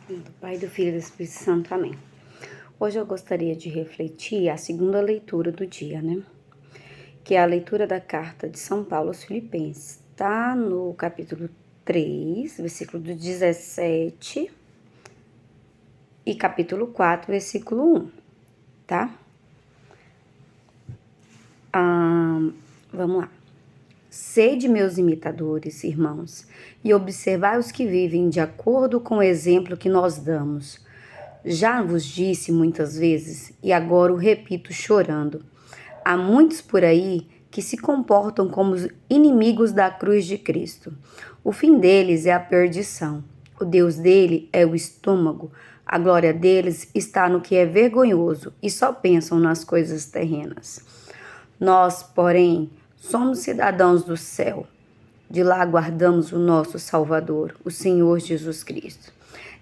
Do Pai, do Filho e do Espírito Santo. Amém. Hoje eu gostaria de refletir a segunda leitura do dia, Que é a leitura da carta de São Paulo aos Filipenses. Está no capítulo 3, versículo do 17 e capítulo 4, versículo 1, tá? Vamos lá. Sede meus imitadores, irmãos, e observai os que vivem de acordo com o exemplo que nós damos. Já vos disse muitas vezes, e agora o repito chorando. Há muitos por aí que se comportam como os inimigos da cruz de Cristo. O fim deles é a perdição. O Deus dele é o estômago. A glória deles está no que é vergonhoso e só pensam nas coisas terrenas. Nós, porém, somos cidadãos do céu. De lá aguardamos o nosso Salvador, o Senhor Jesus Cristo.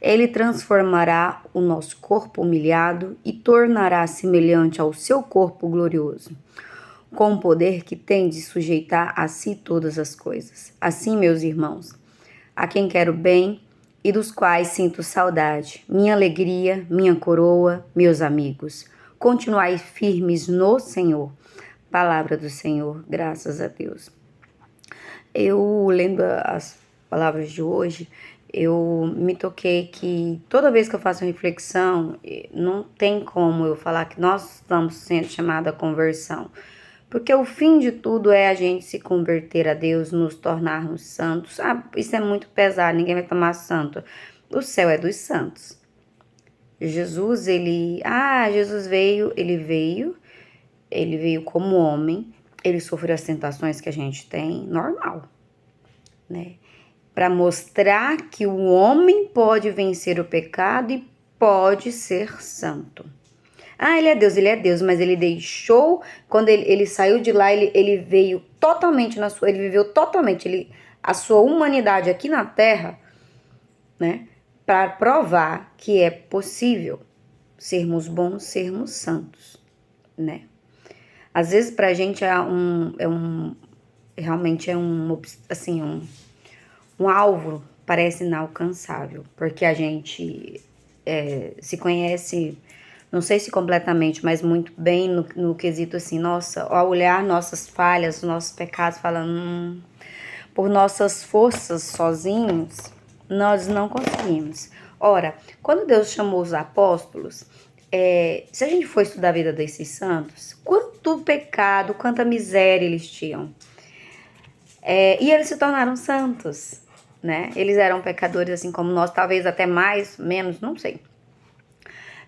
Ele transformará o nosso corpo humilhado e tornará semelhante ao seu corpo glorioso, com o poder que tem de sujeitar a si todas as coisas. Assim, meus irmãos, a quem quero bem e dos quais sinto saudade, minha alegria, minha coroa, meus amigos, continuai firmes no Senhor. Palavra do Senhor, graças a Deus. Eu, lendo as palavras de hoje, eu me toquei que toda vez que eu faço reflexão, não tem como eu falar que nós estamos sendo chamados à conversão. Porque o fim de tudo é a gente se converter a Deus, nos tornarmos santos. Isso é muito pesado, ninguém vai tomar santo. O céu é dos santos. Jesus veio como homem, ele sofreu as tentações que a gente tem, normal, Para mostrar que o homem pode vencer o pecado e pode ser santo. Ele é Deus, mas ele deixou, quando ele saiu de lá, ele veio totalmente ele viveu totalmente a sua humanidade aqui na Terra, Para provar que é possível sermos bons, sermos santos, Às vezes pra gente realmente é um alvo parece inalcançável, porque a gente se conhece, não sei se completamente, mas muito bem no quesito assim, nossa, ao olhar nossas falhas, nossos pecados, falando, por nossas forças sozinhos, nós não conseguimos. Ora, quando Deus chamou os apóstolos, se a gente for estudar a vida desses santos, quanto pecado, quanta miséria eles tinham. E eles se tornaram santos, Eles eram pecadores assim como nós, talvez até mais, menos, não sei.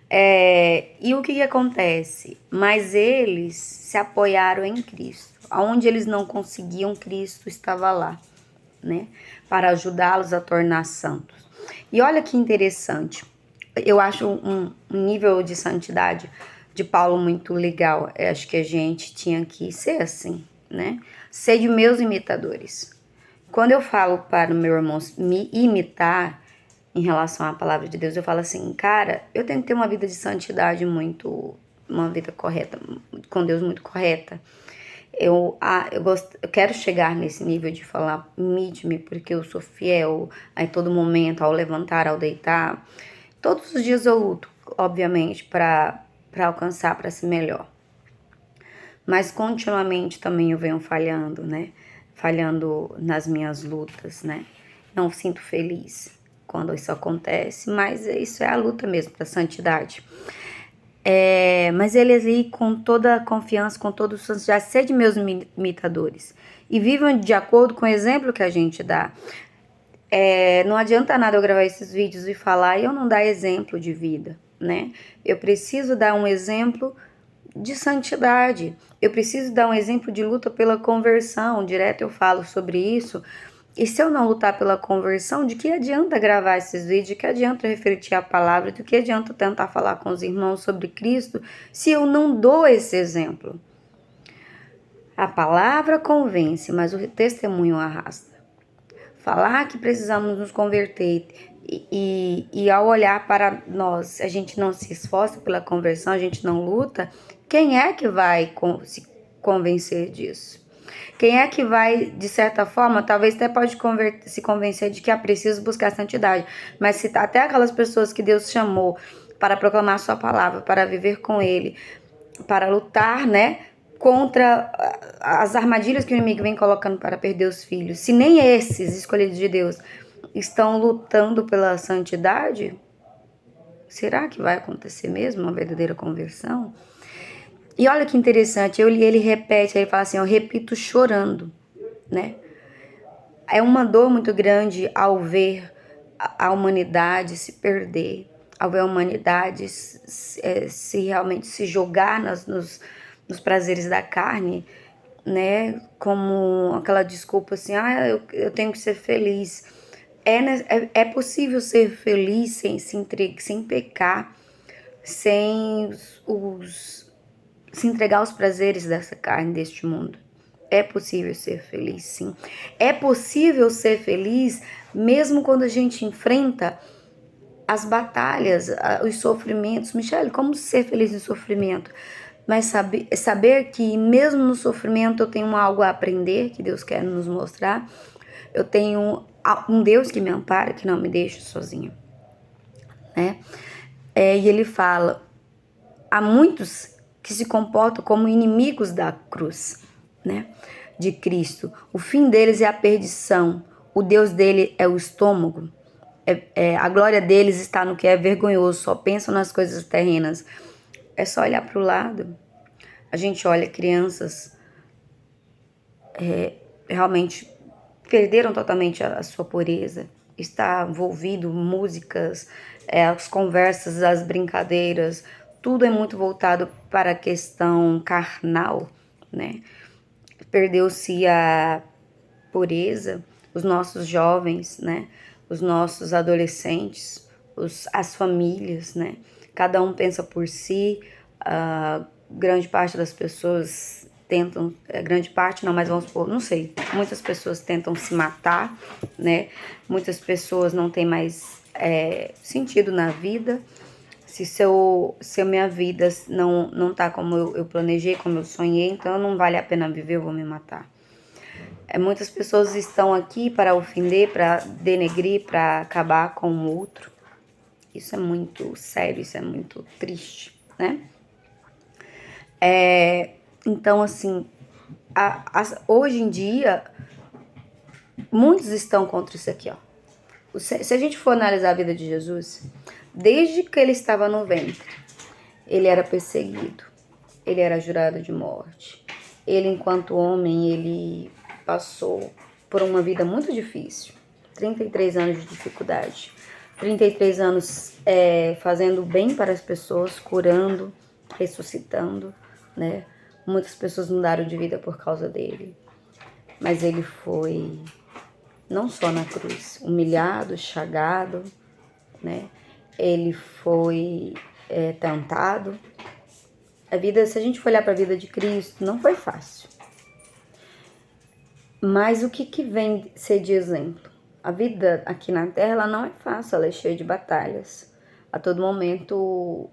E o que acontece? Mas eles se apoiaram em Cristo. Onde eles não conseguiam, Cristo estava lá, Para ajudá-los a tornar santos. E olha que interessante. Eu acho um nível de santidade de Paulo muito legal. Eu acho que a gente tinha que ser assim, Ser de meus imitadores. Quando eu falo para o meu irmão me imitar em relação à palavra de Deus, eu falo assim, cara, eu tenho que ter uma vida de santidade uma vida correta, com Deus muito correta. Eu quero chegar nesse nível de falar, imite-me, porque eu sou fiel a todo momento, ao levantar, ao deitar. Todos os dias eu luto, obviamente, para alcançar, para ser melhor. Mas continuamente também eu venho falhando, Falhando nas minhas lutas, Não sinto feliz quando isso acontece, mas isso é a luta mesmo da santidade. Mas eles aí com toda a confiança, com todo o santo, já sede meus imitadores e vivam de acordo com o exemplo que a gente dá. Não adianta nada eu gravar esses vídeos e falar e eu não dar exemplo de vida, Eu preciso dar um exemplo de santidade, eu preciso dar um exemplo de luta pela conversão, direto eu falo sobre isso. E se eu não lutar pela conversão, de que adianta gravar esses vídeos, de que adianta refletir a palavra, de que adianta tentar falar com os irmãos sobre Cristo, se eu não dou esse exemplo? A palavra convence, mas o testemunho arrasta. Falar que precisamos nos converter e ao olhar para nós, a gente não se esforça pela conversão, a gente não luta, quem é que vai se convencer disso? Quem é que vai, de certa forma, talvez até pode se convencer de que é preciso buscar santidade, mas se até aquelas pessoas que Deus chamou para proclamar a sua palavra, para viver com Ele, para lutar, né, contra as armadilhas que o inimigo vem colocando para perder os filhos, se nem esses escolhidos de Deus estão lutando pela santidade, será que vai acontecer mesmo uma verdadeira conversão? E olha que interessante, ele repete, ele fala assim, eu repito chorando, né? É uma dor muito grande ao ver a humanidade se perder, ao ver a humanidade se realmente se jogar nos prazeres da carne, né? Como aquela desculpa assim, eu tenho que ser feliz. É possível ser feliz sem pecar, sem se entregar aos prazeres dessa carne, deste mundo. É possível ser feliz, sim. É possível ser feliz mesmo quando a gente enfrenta as batalhas, os sofrimentos. Michele, como ser feliz no sofrimento? Mas saber que mesmo no sofrimento eu tenho algo a aprender, que Deus quer nos mostrar. Eu tenho um Deus que me ampara, que não me deixa sozinha, né? E ele fala, há muitos que se comportam como inimigos da cruz, né, de Cristo. O fim deles é a perdição. O Deus dele é o estômago. A glória deles está no que é vergonhoso. Só pensam nas coisas terrenas. É só olhar para o lado. A gente olha crianças realmente perderam totalmente a sua pureza. Está envolvido músicas, as conversas, as brincadeiras, tudo é muito voltado para a questão carnal, né? Perdeu-se a pureza, os nossos jovens, né? Os nossos adolescentes, as famílias, né? Cada um pensa por si, grande parte das pessoas tentam, grande parte não, mas vamos supor, não sei, muitas pessoas tentam se matar, né? Muitas pessoas não têm mais sentido na vida. Se a minha vida não tá como eu planejei, como eu sonhei, então não vale a pena viver, eu vou me matar. Muitas pessoas estão aqui para ofender, para denegrir, para acabar com o outro. Isso é muito sério, isso é muito triste, né? Então, assim, hoje em dia, muitos estão contra isso aqui, ó. Se a gente for analisar a vida de Jesus, desde que ele estava no ventre, ele era perseguido, ele era jurado de morte. Ele, enquanto homem, ele passou por uma vida muito difícil, 33 anos de dificuldade, 33 anos fazendo bem para as pessoas, curando, ressuscitando, né? Muitas pessoas mudaram de vida por causa dele, mas ele foi não só na cruz, humilhado, chagado, né? Ele foi tentado. A vida, se a gente for olhar para a vida de Cristo, não foi fácil. Mas o que vem ser de exemplo? A vida aqui na Terra, ela não é fácil, ela é cheia de batalhas. A todo momento,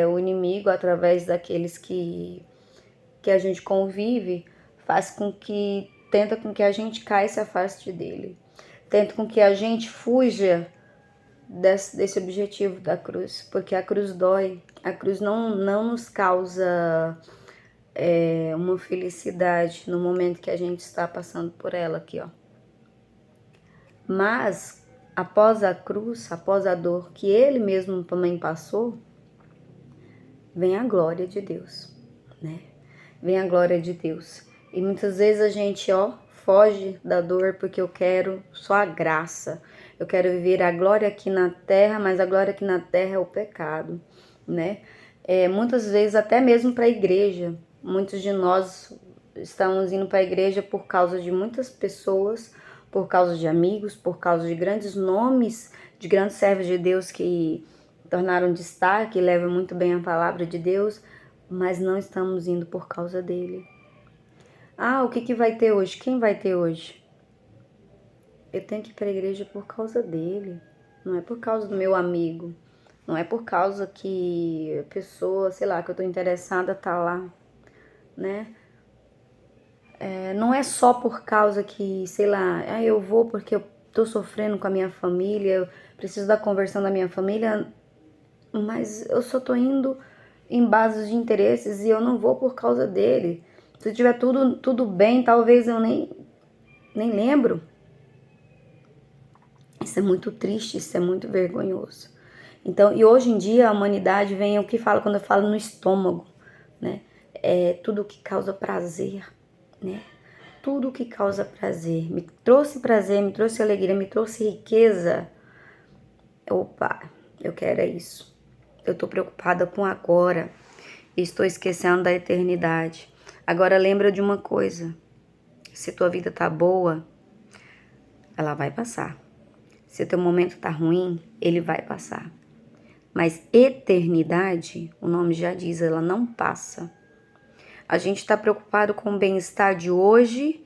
o inimigo, através daqueles que a gente convive, tenta com que a gente caia e se afaste dele. Tenta com que a gente fuja desse objetivo da cruz, porque a cruz dói. A cruz não nos causa uma felicidade no momento que a gente está passando por ela aqui, ó. Mas após a cruz, após a dor que ele mesmo também passou, vem a glória de Deus, né? Vem a glória de Deus. E muitas vezes a gente, foge da dor porque eu quero só a graça. Eu quero viver a glória aqui na terra, mas a glória aqui na terra é o pecado, né? Muitas vezes até mesmo para a igreja. Muitos de nós estamos indo para a igreja por causa de muitas pessoas, por causa de amigos, por causa de grandes nomes, de grandes servos de Deus que tornaram destaque, levam muito bem a palavra de Deus, mas não estamos indo por causa dele. O que vai ter hoje? Quem vai ter hoje? Eu tenho que ir para a igreja por causa dele, não é por causa do meu amigo, não é por causa que a pessoa, sei lá, que eu tô interessada tá lá, né? Não é só por causa que, sei lá, eu vou porque eu tô sofrendo com a minha família, eu preciso da conversão da minha família, mas eu só tô indo em bases de interesses e eu não vou por causa dele. Se tiver tudo bem, talvez eu nem lembro. Isso é muito triste, isso é muito vergonhoso. Então, e hoje em dia a humanidade vem o que fala quando eu falo no estômago, né? É tudo que causa prazer, né? Tudo que causa prazer. Me trouxe alegria, me trouxe riqueza. Opa, eu quero isso. Eu tô preocupada com agora. Estou esquecendo da eternidade. Agora lembra de uma coisa. Se tua vida tá boa, ela vai passar. Se teu momento tá ruim, ele vai passar. Mas eternidade, o nome já diz, ela não passa. A gente está preocupado com o bem-estar de hoje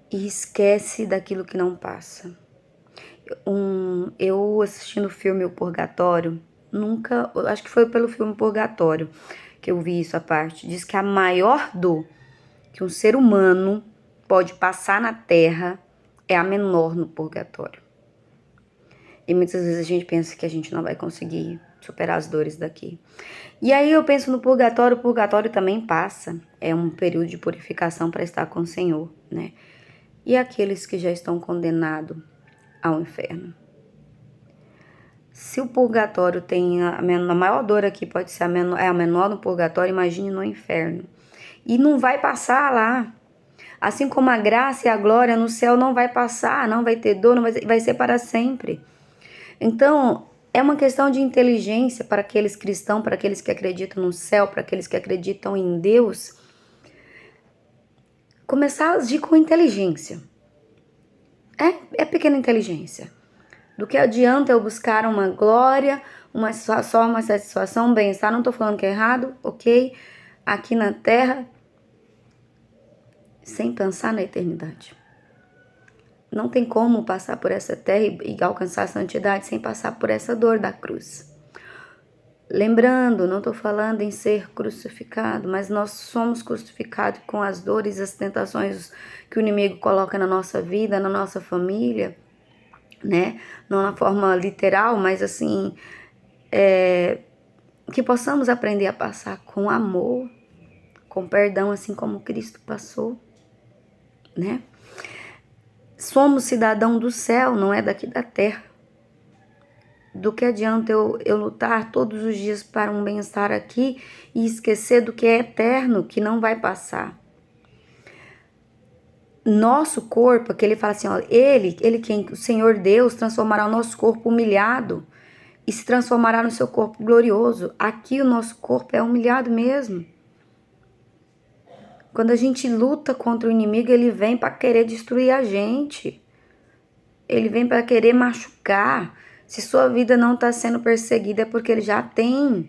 e esquece daquilo que não passa. Eu assistindo o filme O Purgatório, acho que foi pelo filme Purgatório que eu vi isso à parte. Diz que a maior dor que um ser humano pode passar na Terra é a menor no purgatório. E muitas vezes a gente pensa que a gente não vai conseguir superar as dores daqui. E aí eu penso no purgatório, o purgatório também passa. É um período de purificação para estar com o Senhor, né? E aqueles que já estão condenados ao inferno? Se o purgatório tem a maior dor aqui, pode ser a menor no purgatório, imagine no inferno. E não vai passar lá. Assim como a graça e a glória no céu não vai passar, não vai ter dor, vai ser para sempre. Então, é uma questão de inteligência para aqueles cristãos, para aqueles que acreditam no céu, para aqueles que acreditam em Deus. Começar a agir com inteligência. É pequena inteligência. Do que adianta eu buscar uma glória, só uma satisfação, um bem-estar, não estou falando que é errado, ok? Aqui na Terra, sem pensar na eternidade. Não tem como passar por essa terra e alcançar a santidade sem passar por essa dor da cruz. Lembrando, não estou falando em ser crucificado, mas nós somos crucificados com as dores e as tentações que o inimigo coloca na nossa vida, na nossa família, né? Não na forma literal, mas assim, que possamos aprender a passar com amor, com perdão, assim como Cristo passou, né? Somos cidadão do céu, não é daqui da terra. Do que adianta eu lutar todos os dias para um bem-estar aqui e esquecer do que é eterno, que não vai passar? Nosso corpo, que ele fala assim, ó, o Senhor Deus transformará o nosso corpo humilhado e se transformará no seu corpo glorioso. Aqui o nosso corpo é humilhado mesmo. Quando a gente luta contra o inimigo, ele vem para querer destruir a gente. Ele vem para querer machucar. Se sua vida não está sendo perseguida é porque ele já tem.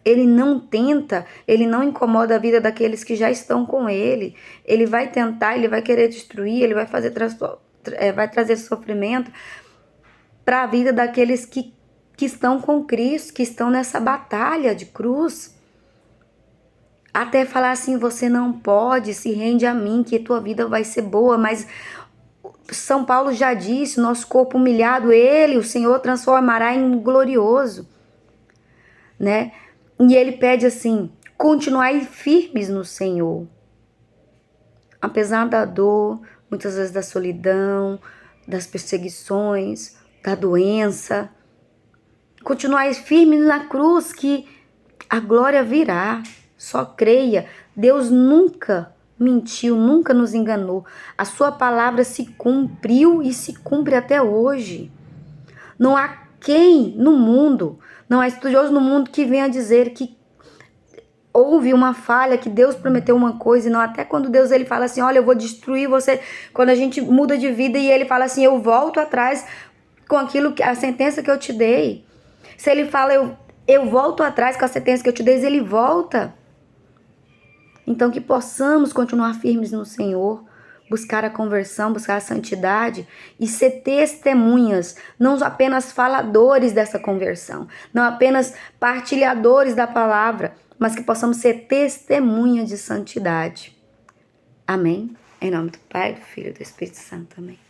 Ele não tenta, ele não incomoda a vida daqueles que já estão com ele. Ele vai tentar, ele vai querer destruir, ele vai vai trazer sofrimento para a vida daqueles que estão com Cristo, que estão nessa batalha de cruz. Até falar assim, você não pode, se rende a mim, que tua vida vai ser boa, mas São Paulo já disse, nosso corpo humilhado, o Senhor transformará em glorioso, né? E ele pede assim, continuai firmes no Senhor. Apesar da dor, muitas vezes da solidão, das perseguições, da doença, continuai firmes na cruz que a glória virá. Só creia, Deus nunca mentiu, nunca nos enganou. A sua palavra se cumpriu e se cumpre até hoje. Não há quem no mundo, não há estudioso no mundo que venha dizer que houve uma falha, que Deus prometeu uma coisa e não. Até quando Deus ele fala assim, olha, eu vou destruir você. Quando a gente muda de vida e ele fala assim, eu volto atrás com aquilo, a sentença que eu te dei. Se ele fala, eu volto atrás com a sentença que eu te dei, ele volta. Então que possamos continuar firmes no Senhor, buscar a conversão, buscar a santidade e ser testemunhas, não apenas faladores dessa conversão, não apenas partilhadores da palavra, mas que possamos ser testemunhas de santidade. Amém? Em nome do Pai, do Filho e do Espírito Santo. Amém.